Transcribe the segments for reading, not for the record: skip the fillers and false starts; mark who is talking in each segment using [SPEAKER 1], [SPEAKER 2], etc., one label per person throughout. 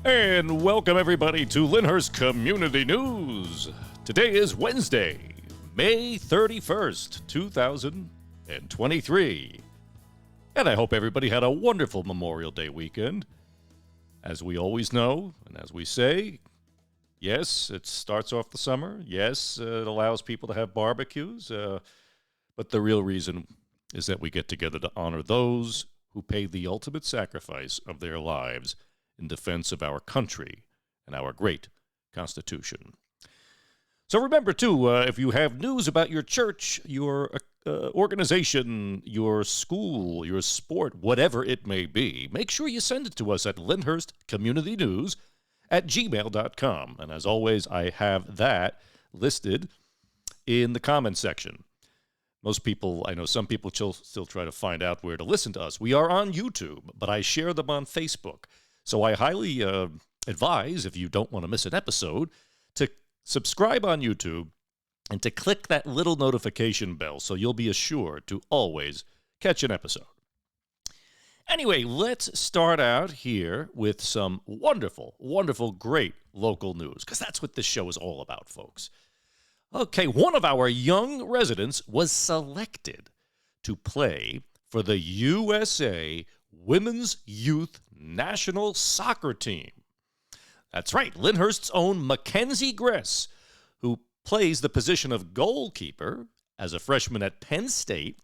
[SPEAKER 1] And welcome everybody to Lyndhurst Community News. Today is Wednesday, May 31st, 2023. And I hope everybody had a wonderful Memorial Day weekend. As we always know, and as we say, yes, it starts off the summer. Yes, it allows people to have barbecues. But the real reason is that we get together to honor those who paid the ultimate sacrifice of their lives in defense of our country and our great Constitution. So remember, too, if you have news about your church, your organization, your school, your sport, whatever it may be, make sure you send it to us at LyndhurstCommunityNews at gmail.com. And as always, I have that listed in the comments section. Most people, I know some people still try to find out where to listen to us. We are on YouTube, but I share them on Facebook. So I highly advise, if you don't want to miss an episode, to subscribe on YouTube and to click that little notification bell so you'll be assured to always catch an episode. Anyway, let's start out here with some wonderful, wonderful, great local news, because that's what this show is all about, folks. Okay, one of our young residents was selected to play for the USA Women's Youth National Soccer Team. That's right, Lyndhurst's own Mackenzie Gress, who plays the position of goalkeeper as a freshman at Penn State,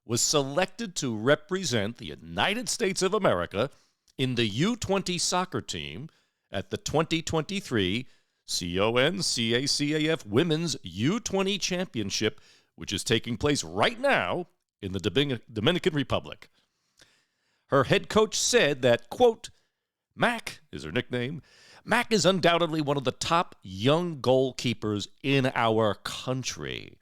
[SPEAKER 1] was selected to represent the United States of America in the U20 soccer team at the 2023 CONCACAF Women's U20 Championship, which is taking place right now in the Dominican Republic. Her head coach said that, quote, Mac is her nickname. Mac is undoubtedly one of the top young goalkeepers in our country.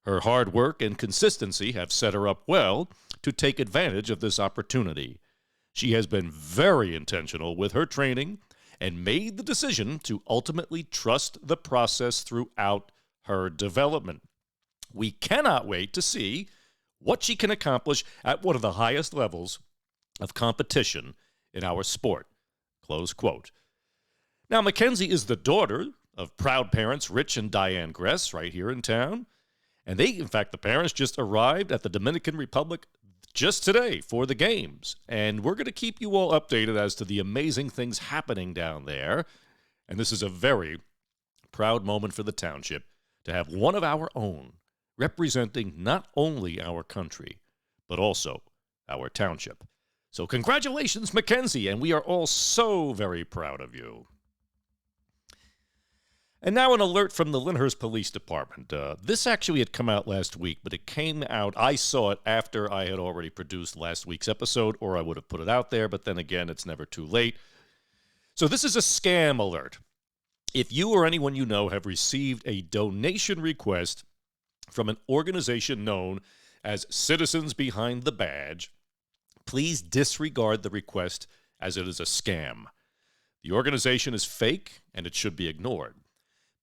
[SPEAKER 1] Her hard work and consistency have set her up well to take advantage of this opportunity. She has been very intentional with her training and made the decision to ultimately trust the process throughout her development. We cannot wait to see what she can accomplish at one of the highest levels of competition in our sport, close quote. Now, Mackenzie is the daughter of proud parents Rich and Diane Gress right here in town. And the parents just arrived at the Dominican Republic just today for the games. And we're going to keep you all updated as to the amazing things happening down there. And this is a very proud moment for the township to have one of our own representing not only our country, but also our township. So congratulations, Mackenzie, and we are all so very proud of you. And now an alert from the Lyndhurst Police Department. This actually had come out last week, but it came out, I saw it after I had already produced last week's episode, or I would have put it out there, but then again, it's never too late. So this is a scam alert. If you or anyone you know have received a donation request from an organization known as Citizens Behind the Badge, please disregard the request as it is a scam. The organization is fake and it should be ignored.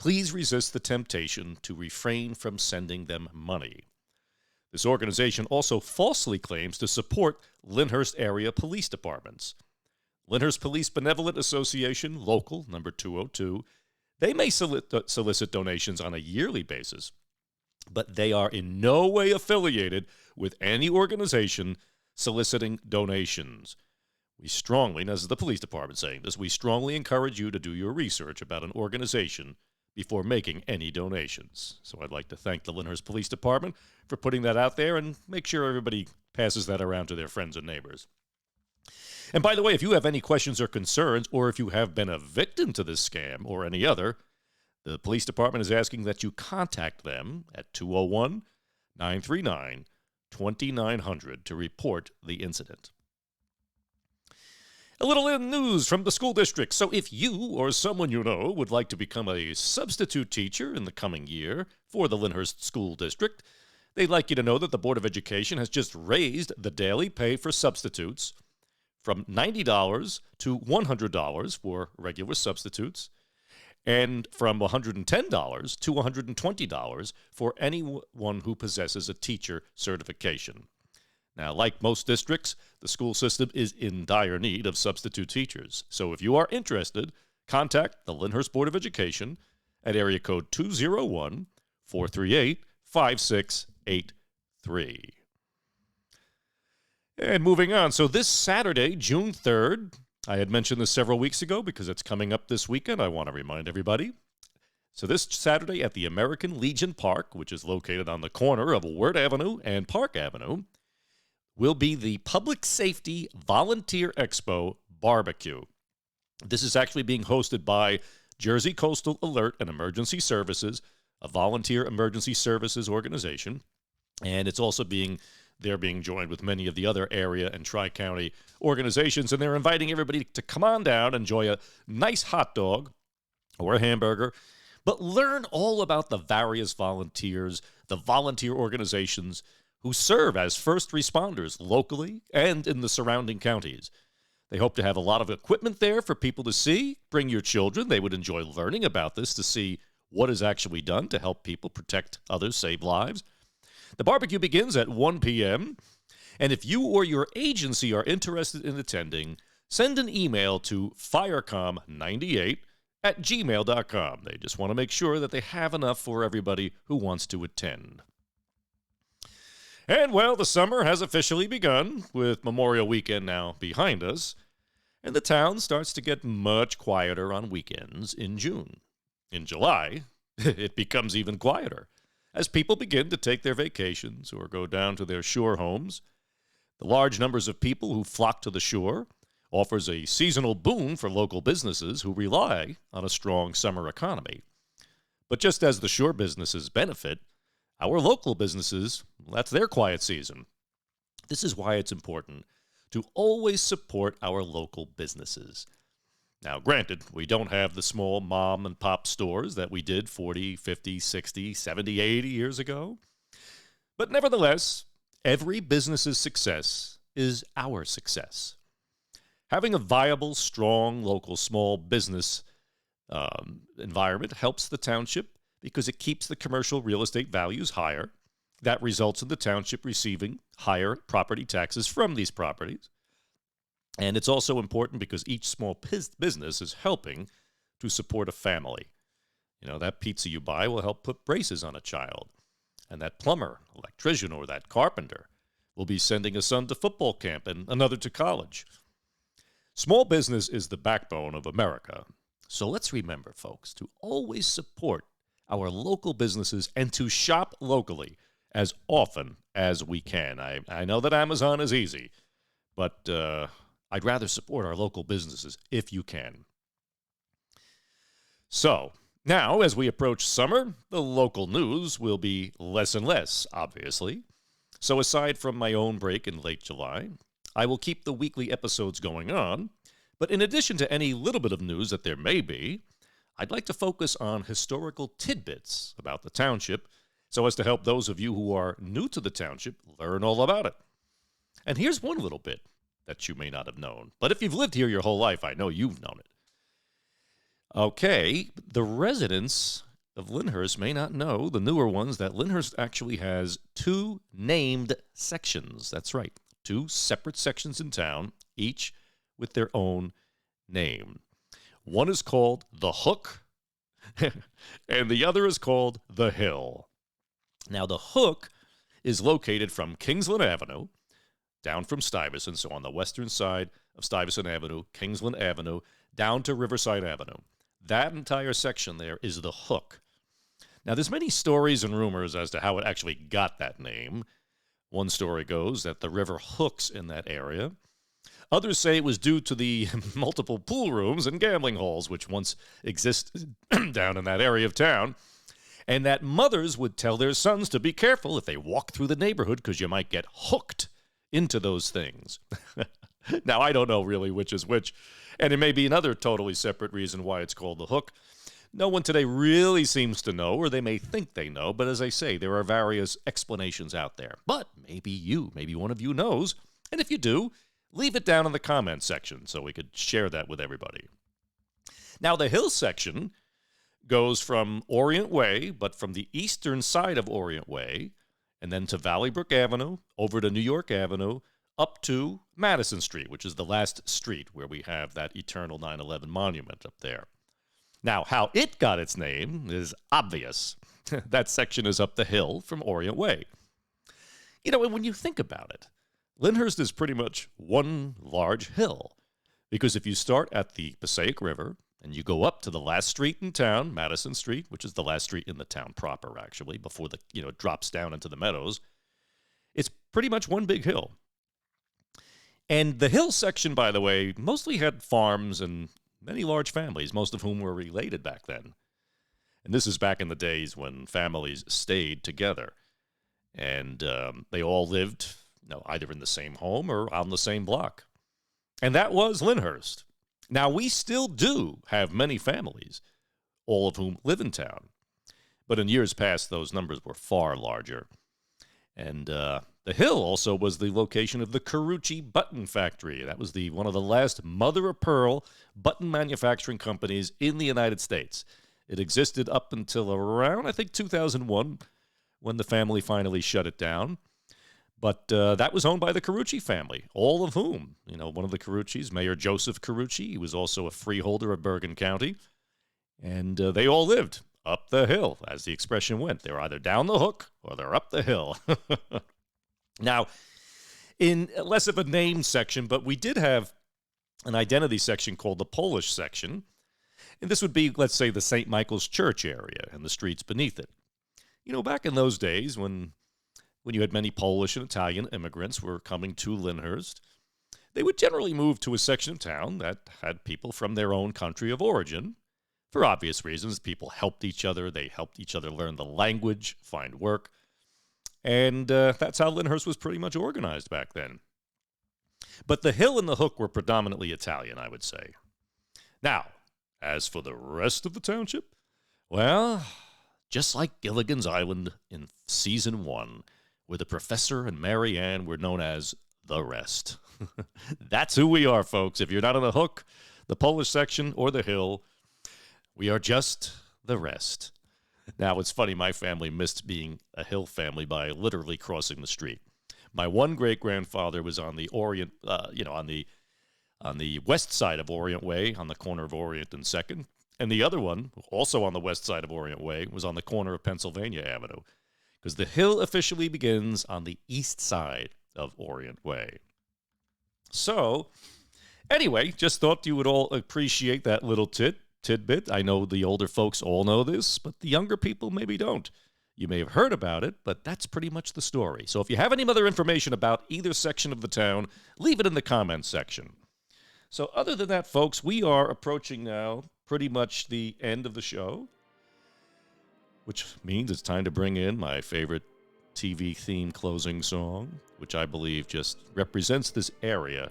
[SPEAKER 1] Please resist the temptation to refrain from sending them money. This organization also falsely claims to support Lyndhurst area police departments. Lyndhurst Police Benevolent Association, Local number 202, they may solicit donations on a yearly basis, but they are in no way affiliated with any organization soliciting donations. We strongly, and this is the police department saying this, we strongly encourage you to do your research about an organization before making any donations. So I'd like to thank the Lyndhurst Police Department for putting that out there and make sure everybody passes that around to their friends and neighbors. And by the way, if you have any questions or concerns, or if you have been a victim to this scam or any other, the police department is asking that you contact them at 201-939-2900 to report the incident. A little news from the school district. So if you or someone you know would like to become a substitute teacher in the coming year for the Lyndhurst School District, they'd like you to know that the Board of Education has just raised the daily pay for substitutes from $90 to $100 for regular substitutes, and from $110 to $120 for anyone who possesses a teacher certification. Now, like most districts, the school system is in dire need of substitute teachers. So if you are interested, contact the Lyndhurst Board of Education at area code 201-438-5683. And moving on, so this Saturday, June 3rd, I had mentioned this several weeks ago because it's coming up this weekend. I want to remind everybody. So this Saturday at the American Legion Park, which is located on the corner of Wirt Avenue and Park Avenue, will be the Public Safety Volunteer Expo Barbecue. This is actually being hosted by Jersey Coastal Alert and Emergency Services, a volunteer emergency services organization, and it's also being joined with many of the other area and tri-county organizations, and they're inviting everybody to come on down, enjoy a nice hot dog or a hamburger, but learn all about the various volunteers, the volunteer organizations who serve as first responders locally and in the surrounding counties. They hope to have a lot of equipment there for people to see. Bring your children. They would enjoy learning about this to see what is actually done to help people protect others, save lives. The barbecue begins at 1 p.m., and if you or your agency are interested in attending, send an email to firecom98@gmail.com. They just want to make sure that they have enough for everybody who wants to attend. And, well, the summer has officially begun, with Memorial Weekend now behind us, and the town starts to get much quieter on weekends in June. In July, it becomes even quieter, as people begin to take their vacations or go down to their shore homes. The large numbers of people who flock to the shore offers a seasonal boom for local businesses who rely on a strong summer economy. But just as the shore businesses benefit, our local businesses, that's their quiet season. This is why it's important to always support our local businesses. Now, granted, we don't have the small mom and pop stores that we did 40, 50, 60, 70, 80 years ago. But nevertheless, every business's success is our success. Having a viable, strong, local small business environment helps the township because it keeps the commercial real estate values higher. That results in the township receiving higher property taxes from these properties. And it's also important because each small business is helping to support a family. You know, that pizza you buy will help put braces on a child. And that plumber, electrician, or that carpenter will be sending a son to football camp and another to college. Small business is the backbone of America. So let's remember, folks, to always support our local businesses and to shop locally as often as we can. I know that Amazon is easy, but I'd rather support our local businesses if you can. So, now, as we approach summer, the local news will be less and less, obviously. So aside from my own break in late July, I will keep the weekly episodes going on, but in addition to any little bit of news that there may be, I'd like to focus on historical tidbits about the township so as to help those of you who are new to the township learn all about it. And here's one little bit that you may not have known, but if you've lived here your whole life, I know you've known it. Okay, the residents of Lyndhurst may not know, the newer ones, that Lyndhurst actually has 2 named sections. That's right, 2 separate sections in town, each with their own name. One is called the Hook, and the other is called the Hill. Now, the Hook is located from Kingsland Avenue, down from Stuyvesant, so on the western side of Stuyvesant Avenue, Kingsland Avenue, down to Riverside Avenue. That entire section there is the Hook. Now, there's many stories and rumors as to how it actually got that name. One story goes that the river hooks in that area. Others say it was due to the multiple pool rooms and gambling halls which once existed down in that area of town, and that mothers would tell their sons to be careful if they walk through the neighborhood because you might get hooked into those things. Now, I don't know really which is which, and it may be another totally separate reason why it's called the Hook. No one today really seems to know, or they may think they know, but as I say, there are various explanations out there. But maybe one of you knows, and if you do, leave it down in the comments section so we could share that with everybody. Now, the Hill section goes from Orient Way, but from the eastern side of Orient Way, and then to Valley Brook Avenue, over to New York Avenue, up to Madison Street, which is the last street where we have that eternal 9/11 monument up there. Now, how it got its name is obvious. That section is up the hill from Orient Way. You know, and when you think about it, Lyndhurst is pretty much one large hill, because if you start at the Passaic River and you go up to the last street in town, Madison Street, which is the last street in the town proper, actually, before it drops down into the meadows, it's pretty much one big hill. And the hill section, by the way, mostly had farms and many large families, most of whom were related back then. And this is back in the days when families stayed together. And they all lived, either in the same home or on the same block. And that was Lyndhurst. Now, we still do have many families, all of whom live in town. But in years past, those numbers were far larger. And the hill also was the location of the Carucci Button Factory. That was one of the last mother-of-pearl button manufacturing companies in the United States. It existed up until around, I think, 2001, when the family finally shut it down. But that was owned by the Carucci family, all of whom, one of the Caruccis, Mayor Joseph Carucci, he was also a freeholder of Bergen County. And they all lived up the hill, as the expression went. They're either down the hook or they're up the hill. Now, in less of a name section, but we did have an identity section called the Polish section. And this would be, let's say, the St. Michael's Church area and the streets beneath it. Back in those days when you had many Polish and Italian immigrants were coming to Lyndhurst, they would generally move to a section of town that had people from their own country of origin. For obvious reasons, people helped each other. They helped each other learn the language, find work. And that's how Lyndhurst was pretty much organized back then. But the hill and the hook were predominantly Italian, I would say. Now, as for the rest of the township, well, just like Gilligan's Island in Season 1, where the Professor and Mary Ann were known as the rest. That's who we are, folks. If you're not on the hook, the Polish section, or the hill, we are just the rest. Now, it's funny, my family missed being a hill family by literally crossing the street. My one great-grandfather was on the Orient, on the west side of Orient Way, on the corner of Orient and 2nd. And the other one, also on the west side of Orient Way, was on the corner of Pennsylvania Avenue, because the hill officially begins on the east side of Orient Way. So, anyway, just thought you would all appreciate that little tidbit. I know the older folks all know this, but the younger people maybe don't. You may have heard about it, but that's pretty much the story. So if you have any other information about either section of the town, leave it in the comments section. So other than that, folks, we are approaching now pretty much the end of the show, which means it's time to bring in my favorite TV theme closing song, which I believe just represents this area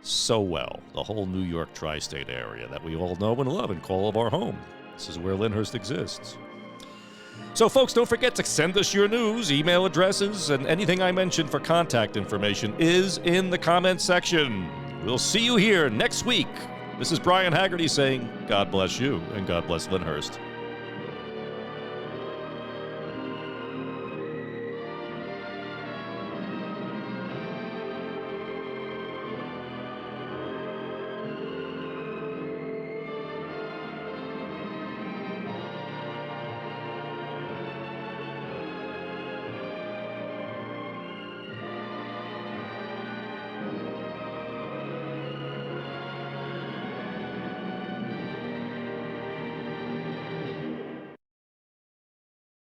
[SPEAKER 1] so well, the whole New York tri-state area that we all know and love and call our home. This is where Lyndhurst exists. So, folks, don't forget to send us your news, email addresses, and anything I mentioned for contact information is in the comments section. We'll see you here next week. This is Brian Haggerty saying, God bless you, and God bless Lyndhurst.